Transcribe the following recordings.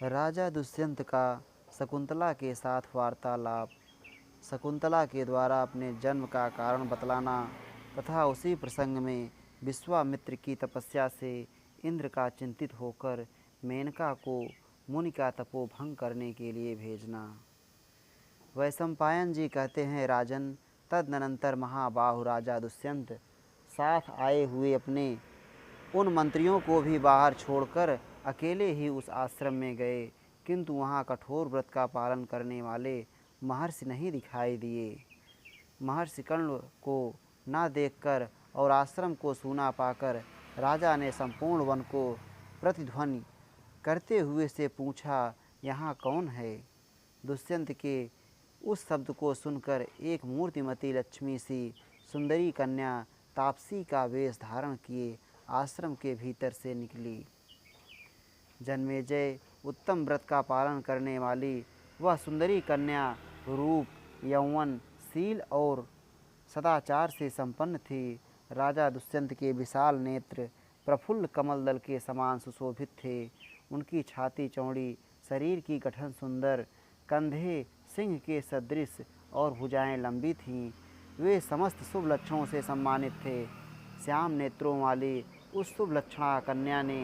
राजा दुष्यंत का शकुंतला के साथ वार्तालाप। शकुंतला के द्वारा अपने जन्म का कारण बतलाना तथा उसी प्रसंग में विश्वामित्र की तपस्या से इंद्र का चिंतित होकर मेनका को मुनि का तपोभंग करने के लिए भेजना। वैशंपायन जी कहते हैं, राजन, तदनंतर महाबाहु राजा दुष्यंत साथ आए हुए अपने उन मंत्रियों को भी बाहर छोड़कर अकेले ही उस आश्रम में गए, किंतु वहाँ कठोर व्रत का पालन करने वाले महर्षि नहीं दिखाई दिए। महर्षि कर्ण को न देखकर और आश्रम को सूना पाकर राजा ने संपूर्ण वन को प्रतिध्वनि करते हुए से पूछा, यहाँ कौन है? दुष्यंत के उस शब्द को सुनकर एक मूर्तिमती लक्ष्मी सी सुंदरी कन्या तापसी का वेश धारण किए आश्रम के भीतर से निकली। जन्मेजय उत्तम व्रत का पालन करने वाली वह सुंदरी कन्या रूप, यौवन, शील और सदाचार से संपन्न थी। राजा दुष्यंत के विशाल नेत्र प्रफुल्ल कमल दल के समान सुशोभित थे। उनकी छाती चौड़ी, शरीर की गठन सुंदर, कंधे सिंह के सदृश और भुजाएं लंबी थीं। वे समस्त शुभ लक्षणों से सम्मानित थे। श्याम नेत्रों वाली उस शुभ लक्षणा कन्या ने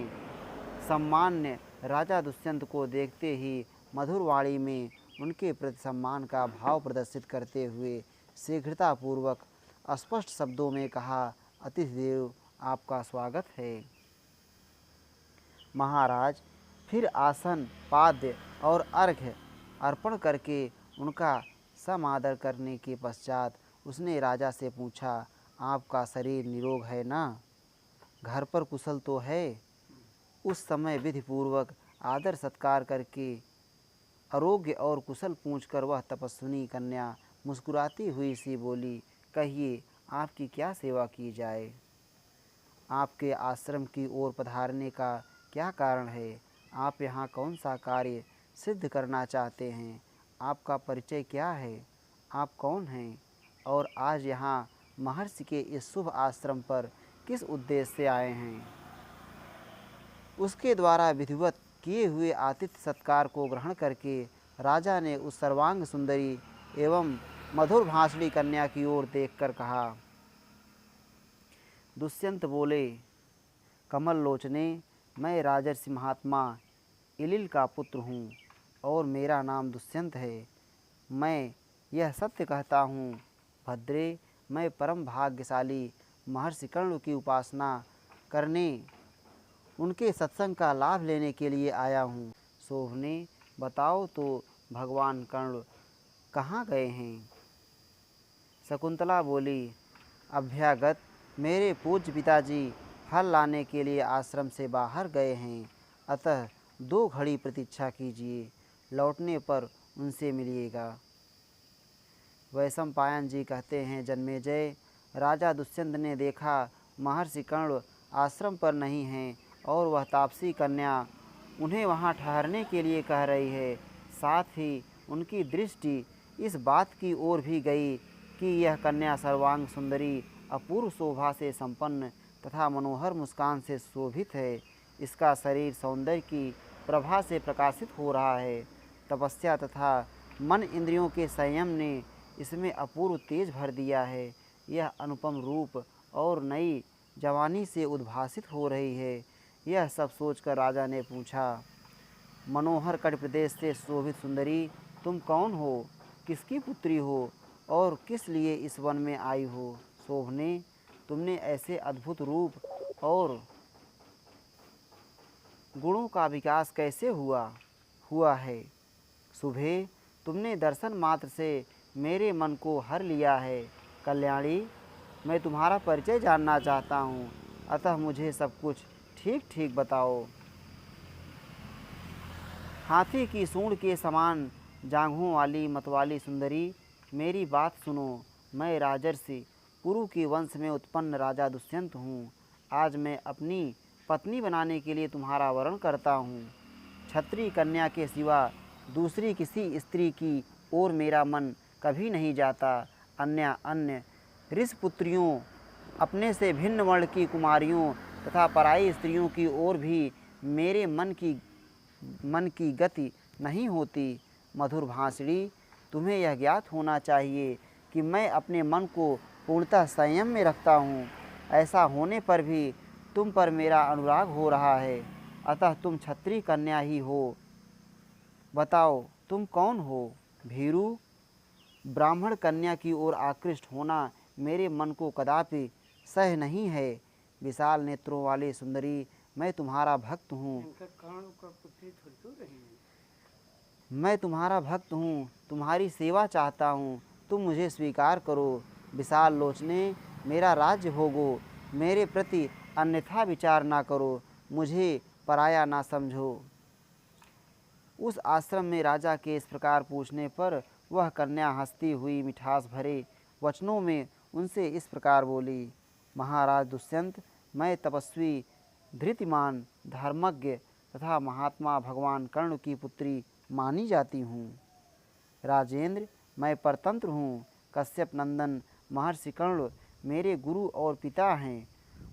सम्मान्य राजा दुष्यंत को देखते ही मधुर वाणी में उनके प्रति सम्मान का भाव प्रदर्शित करते हुए शीघ्रतापूर्वक स्पष्ट शब्दों में कहा, अतिथिदेव, आपका स्वागत है। महाराज, फिर आसन, पाद्य और अर्घ्य अर्पण करके उनका समादर करने के पश्चात उसने राजा से पूछा, आपका शरीर निरोग है ना? घर पर कुशल तो है? उस समय विधिपूर्वक आदर सत्कार करके आरोग्य और कुशल पूछकर वह तपस्विनी कन्या मुस्कुराती हुई सी बोली, कहिए, आपकी क्या सेवा की जाए? आपके आश्रम की ओर पधारने का क्या कारण है? आप यहाँ कौन सा कार्य सिद्ध करना चाहते हैं? आपका परिचय क्या है? आप कौन हैं? और आज यहाँ महर्षि के इस शुभ आश्रम पर किस उद्देश्य से आए हैं? उसके द्वारा विधिवत किए हुए आतिथ्य सत्कार को ग्रहण करके राजा ने उस सर्वांग सुंदरी एवं मधुर भाषणी कन्या की ओर देखकर कहा। दुष्यंत बोले, कमल लोचने, मैं राजर्षि महात्मा इलिल का पुत्र हूँ और मेरा नाम दुष्यंत है। मैं यह सत्य कहता हूँ, भद्रे, मैं परम भाग्यशाली महर्षि कर्ण की उपासना करने, उनके सत्संग का लाभ लेने के लिए आया हूँ। शोभने, बताओ तो भगवान कर्ण कहाँ गए हैं? शकुंतला बोली, अभ्यागत, मेरे पूज्य पिताजी फल लाने के लिए आश्रम से बाहर गए हैं, अतः 2 घड़ी प्रतीक्षा कीजिए, लौटने पर उनसे मिलिएगा। वैशंपायन जी कहते हैं, जन्मेजय, राजा दुष्यंत ने देखा महर्षि कर्ण आश्रम पर नहीं हैं और वह तापसी कन्या उन्हें वहां ठहरने के लिए कह रही है। साथ ही उनकी दृष्टि इस बात की ओर भी गई कि यह कन्या सर्वांग सुंदरी, अपूर्व शोभा से संपन्न तथा मनोहर मुस्कान से शोभित है। इसका शरीर सौंदर्य की प्रभा से प्रकाशित हो रहा है। तपस्या तथा मन इंद्रियों के संयम ने इसमें अपूर्व तेज भर दिया है। यह अनुपम रूप और नई जवानी से उद्भासित हो रही है। यह सब सोचकर राजा ने पूछा, मनोहर कट प्रदेश से शोभित सुंदरी, तुम कौन हो? किसकी पुत्री हो और किस लिए इस वन में आई हो? शोभने, तुमने ऐसे अद्भुत रूप और गुणों का विकास कैसे हुआ है? शुभे, तुमने दर्शन मात्र से मेरे मन को हर लिया है। कल्याणी, मैं तुम्हारा परिचय जानना चाहता हूँ, अतः मुझे सब कुछ ठीक ठीक बताओ। हाथी की सूंड के समान जांघों वाली मतवाली सुंदरी, मेरी बात सुनो। मैं राजर्षि कुरु के वंश में उत्पन्न राजा दुष्यंत हूँ। आज मैं अपनी पत्नी बनाने के लिए तुम्हारा वरण करता हूँ। क्षत्रिय कन्या के सिवा दूसरी किसी स्त्री की ओर मेरा मन कभी नहीं जाता। अन्य ऋषपुत्रियों, अपने से भिन्न वर्ण की कुमारियों तथा पराई स्त्रियों की ओर भी मेरे मन की मन की गति नहीं होती। मधुर भांसड़ी, तुम्हें यह ज्ञात होना चाहिए कि मैं अपने मन को पूर्णतः संयम में रखता हूँ। ऐसा होने पर भी तुम पर मेरा अनुराग हो रहा है, अतः तुम क्षत्रिय कन्या ही हो। बताओ तुम कौन हो? भीरू, ब्राह्मण कन्या की ओर आकृष्ट होना मेरे मन को कदापि सह नहीं है। विशाल नेत्रों वाले सुंदरी, मैं तुम्हारा भक्त हूँ। मैं तुम्हारा भक्त हूँ, तुम्हारी सेवा चाहता हूँ, तुम मुझे स्वीकार करो। विशाल लोचने, मेरा राज्य भोगो, मेरे प्रति अन्यथा विचार ना करो, मुझे पराया ना समझो। उस आश्रम में राजा के इस प्रकार पूछने पर वह कन्या हंसती हुई मिठास भरे वचनों में उनसे इस प्रकार बोली। महाराज दुष्यंत, मैं तपस्वी, धृतिमान, धर्मज्ञ तथा महात्मा भगवान कर्ण की पुत्री मानी जाती हूँ। राजेंद्र, मैं परतंत्र हूँ। कश्यप नंदन महर्षि कर्ण मेरे गुरु और पिता हैं।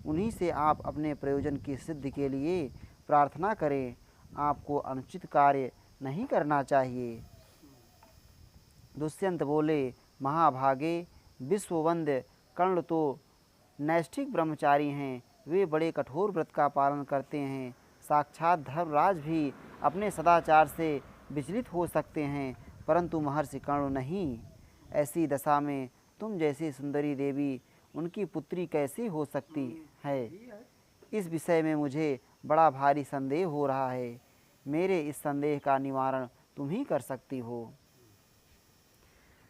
उन्हीं से आप अपने प्रयोजन की सिद्धि के लिए प्रार्थना करें। आपको अनुचित कार्य नहीं करना चाहिए। दुष्यंत बोले, महाभागे, विश्ववंद्य कर्ण तो नैष्ठिक ब्रह्मचारी हैं। वे बड़े कठोर व्रत का पालन करते हैं। साक्षात धर्मराज भी अपने सदाचार से विचलित हो सकते हैं, परंतु महर्षि कर्ण नहीं। ऐसी दशा में तुम जैसी सुंदरी देवी उनकी पुत्री कैसे हो सकती है? इस विषय में मुझे बड़ा भारी संदेह हो रहा है। मेरे इस संदेह का निवारण तुम ही कर सकती हो।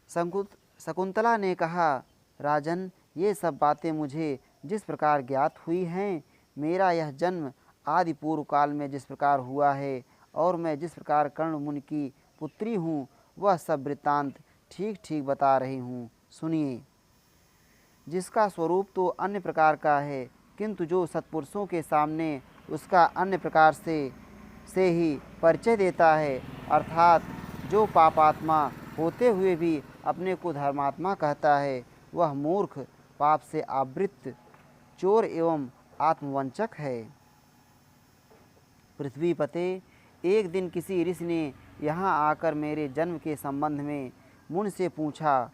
शकुंतला ने कहा, राजन, ये सब बातें मुझे जिस प्रकार ज्ञात हुई हैं, मेरा यह जन्म आदि पूर्व काल में जिस प्रकार हुआ है और मैं जिस प्रकार कर्ण मुनि की पुत्री हूँ, वह सब वृत्तांत ठीक ठीक बता रही हूँ। सुनिए। जिसका स्वरूप तो अन्य प्रकार का है, किंतु जो सत्पुरुषों के सामने उसका अन्य प्रकार से ही परिचय देता है, अर्थात जो पापात्मा होते हुए भी अपने को धर्मात्मा कहता है, वह मूर्ख, पाप से आवृत, चोर एवं आत्मवंचक है। पृथ्वीपते, एक दिन किसी ऋषि ने यहाँ आकर मेरे जन्म के संबंध में मुनि से पूछा।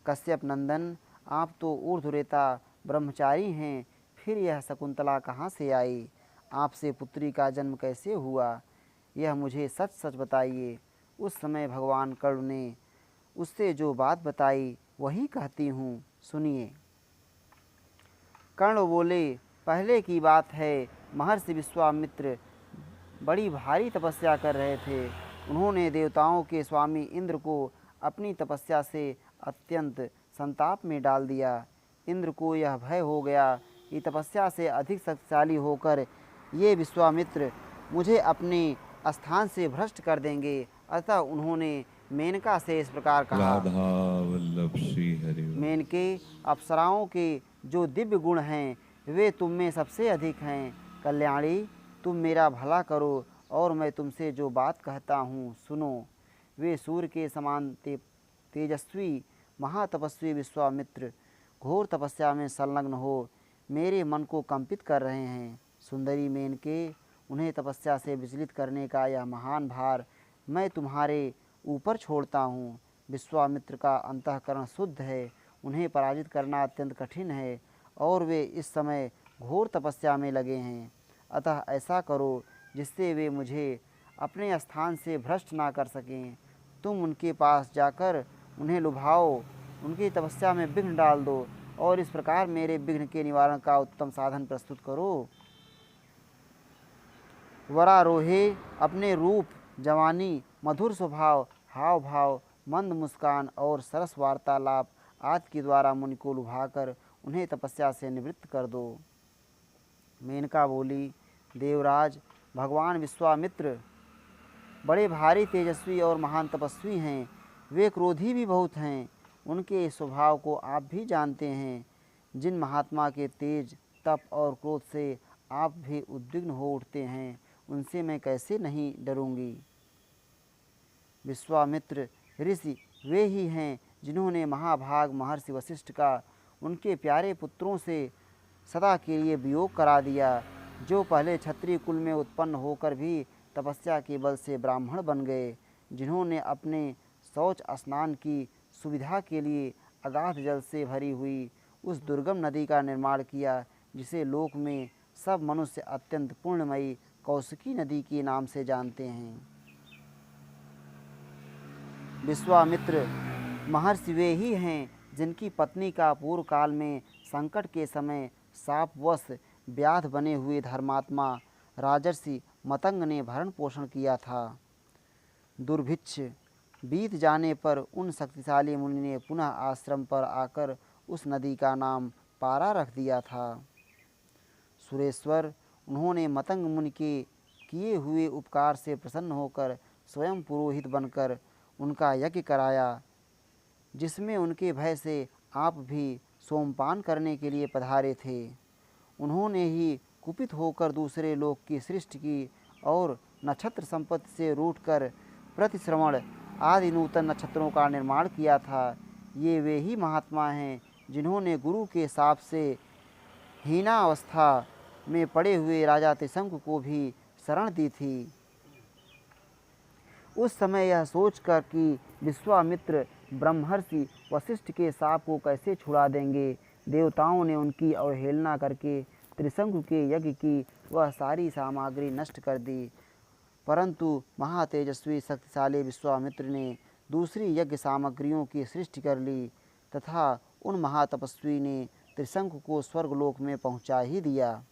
कश्यप नंदन, आप तो ऊर्ध्वरेता ब्रह्मचारी हैं, फिर यह शकुंतला कहाँ से आई? आपसे पुत्री का जन्म कैसे हुआ? यह मुझे सच सच बताइए। उस समय भगवान कर्ण ने उससे जो बात बताई वही कहती हूँ, सुनिए। कर्ण बोले, पहले की बात है, महर्षि विश्वामित्र बड़ी भारी तपस्या कर रहे थे। उन्होंने देवताओं के स्वामी इंद्र को अपनी तपस्या से अत्यंत संताप में डाल दिया। इंद्र को यह भय हो गया कि तपस्या से अधिक शक्तिशाली होकर ये विश्वामित्र मुझे अपने स्थान से भ्रष्ट कर देंगे। अतः उन्होंने मेनका से इस प्रकार कहा, राधा वल्लभ श्री हरि। मेनके, अप्सराओं के जो दिव्य गुण हैं वे तुम में सबसे अधिक हैं। कल्याणी, तुम मेरा भला करो और मैं तुमसे जो बात कहता हूँ सुनो। वे सूर्य के समान तेजस्वी महातपस्वी विश्वामित्र घोर तपस्या में संलग्न हो मेरे मन को कंपित कर रहे हैं। सुंदरी मेनके, उन्हें तपस्या से विचलित करने का यह महान भार मैं तुम्हारे ऊपर छोड़ता हूँ। विश्वामित्र का अंतःकरण शुद्ध है, उन्हें पराजित करना अत्यंत कठिन है और वे इस समय घोर तपस्या में लगे हैं। अतः ऐसा करो जिससे वे मुझे अपने स्थान से भ्रष्ट ना कर सकें। तुम उनके पास जाकर उन्हें लुभाओ, उनकी तपस्या में विघ्न डाल दो और इस प्रकार मेरे विघ्न के निवारण का उत्तम साधन प्रस्तुत करो। वरारोहे, अपने रूप, जवानी, मधुर स्वभाव, हाव भाव, मंद मुस्कान और सरस वार्तालाप आदि के द्वारा मुनि को लुभाकर उन्हें तपस्या से निवृत्त कर दो। मेनका बोली, देवराज, भगवान विश्वामित्र बड़े भारी तेजस्वी और महान तपस्वी हैं। वे क्रोधी भी बहुत हैं। उनके स्वभाव को आप भी जानते हैं। जिन महात्मा के तेज, तप और क्रोध से आप भी उद्विग्न हो उठते हैं, उनसे मैं कैसे नहीं डरूंगी। विश्वामित्र ऋषि वे ही हैं जिन्होंने महाभाग महर्षि वशिष्ठ का उनके प्यारे पुत्रों से सदा के लिए वियोग करा दिया, जो पहले क्षत्रिय कुल में उत्पन्न होकर भी तपस्या के बल से ब्राह्मण बन गए, जिन्होंने अपने शौच स्नान की सुविधा के लिए अगाध जल से भरी हुई उस दुर्गम नदी का निर्माण किया, जिसे लोक में सब मनुष्य अत्यंत पुण्यमयी कौशिकी नदी के नाम से जानते हैं। विश्वामित्र महर्षि वे ही हैं जिनकी पत्नी का पूर्व काल में संकट के समय शापवश व्याध बने हुए धर्मात्मा राजर्षि मतंग ने भरण पोषण किया था। दुर्भिक्ष बीत जाने पर उन शक्तिशाली मुनि ने पुनः आश्रम पर आकर उस नदी का नाम पारा रख दिया था। सुरेश्वर उन्होंने मतंग मुनि के किए हुए उपकार से प्रसन्न होकर स्वयं पुरोहित बनकर उनका यज्ञ कराया, जिसमें उनके भय से आप भी सोमपान करने के लिए पधारे थे। उन्होंने ही कुपित होकर दूसरे लोक की सृष्टि की और नक्षत्र संपत्ति से रूठकर प्रतिश्रवण आदि नूतन नक्षत्रों का निर्माण किया था। ये वे ही महात्मा हैं जिन्होंने गुरु के शाप से हीनावस्था में पड़े हुए राजा त्रिशंकु को भी शरण दी थी। उस समय यह सोचकर कि विश्वामित्र ब्रह्मर्षि वशिष्ठ के शाप को कैसे छुड़ा देंगे, देवताओं ने उनकी अवहेलना करके त्रिशंकु के यज्ञ की वह सारी सामग्री नष्ट कर दी। परंतु महातेजस्वी शक्तिशाली विश्वामित्र ने दूसरी यज्ञ सामग्रियों की सृष्टि कर ली तथा उन महातपस्वी ने त्रिशंकु को स्वर्गलोक में पहुंचा ही दिया।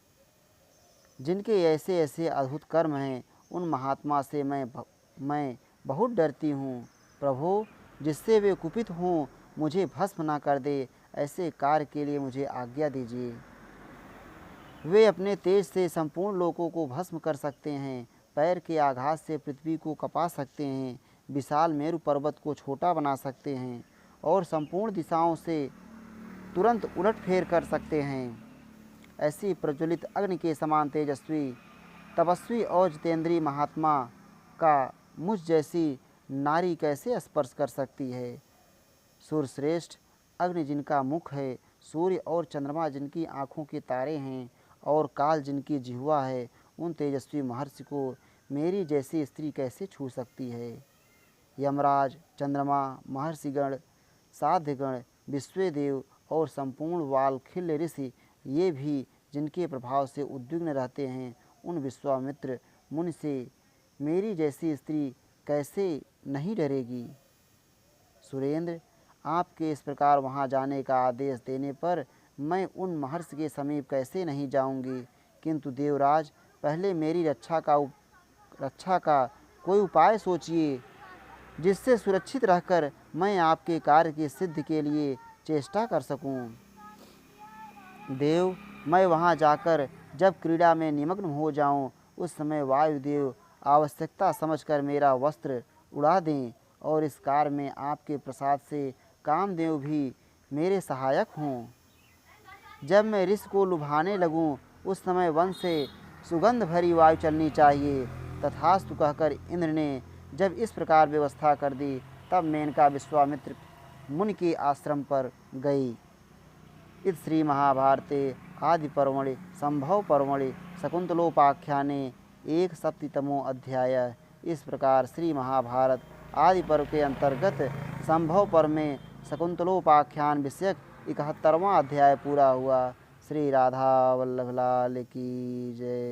जिनके ऐसे ऐसे अद्भुत कर्म हैं, उन महात्मा से मैं बहुत डरती हूँ। प्रभो, जिससे वे कुपित हों, मुझे भस्म न कर दे, ऐसे कार्य के लिए मुझे आज्ञा दीजिए। वे अपने तेज से संपूर्ण लोकों को भस्म कर सकते हैं, पैर के आघात से पृथ्वी को कपा सकते हैं, विशाल मेरु पर्वत को छोटा बना सकते हैं और संपूर्ण दिशाओं से तुरंत उलटफेर कर सकते हैं। ऐसी प्रज्वलित अग्नि के समान तेजस्वी, तपस्वी और जितेंद्रीय महात्मा का मुझ जैसी नारी कैसे स्पर्श कर सकती है। सूर्यश्रेष्ठ, अग्नि जिनका मुख है, सूर्य और चंद्रमा जिनकी आँखों के तारे हैं और काल जिनकी जिह्वा है, उन तेजस्वी महर्षि को मेरी जैसी स्त्री कैसे छू सकती है। यमराज, चंद्रमा, महर्षिगण, साध्यगण, विश्वदेव और संपूर्ण वालखिल्य ऋषि, ये भी जिनके प्रभाव से उद्विग्न रहते हैं, उन विश्वामित्र मुनि से मेरी जैसी स्त्री कैसे नहीं डरेगी। सुरेंद्र, आपके इस प्रकार वहाँ जाने का आदेश देने पर मैं उन महर्षि के समीप कैसे नहीं जाऊंगी, किंतु देवराज, पहले मेरी रक्षा का कोई उपाय सोचिए, जिससे सुरक्षित रहकर मैं आपके कार्य की सिद्धि के लिए चेष्टा कर सकूं। देव, मैं वहां जाकर जब क्रीड़ा में निमग्न हो जाऊं, उस समय वायुदेव आवश्यकता समझकर मेरा वस्त्र उड़ा दें और इस कार्य में आपके प्रसाद से कामदेव भी मेरे सहायक हों। जब मैं ऋषि को लुभाने लगूं, उस समय वन से सुगंध भरी वायु चलनी चाहिए। तथास्तु कहकर इंद्र ने जब इस प्रकार व्यवस्था कर दी, तब मेनका विश्वामित्र मुनि के आश्रम पर गई। इस श्री महाभारते आदि पर्वणि संभव पर्वणि शकुंतलोपाख्याने 1/7 अध्याय। इस प्रकार श्री महाभारत आदि पर्व के अंतर्गत संभव पर्व में शकुंतलोपाख्यान विषयक 71वां अध्याय पूरा हुआ। श्री राधा वल्लभ लाल की जय।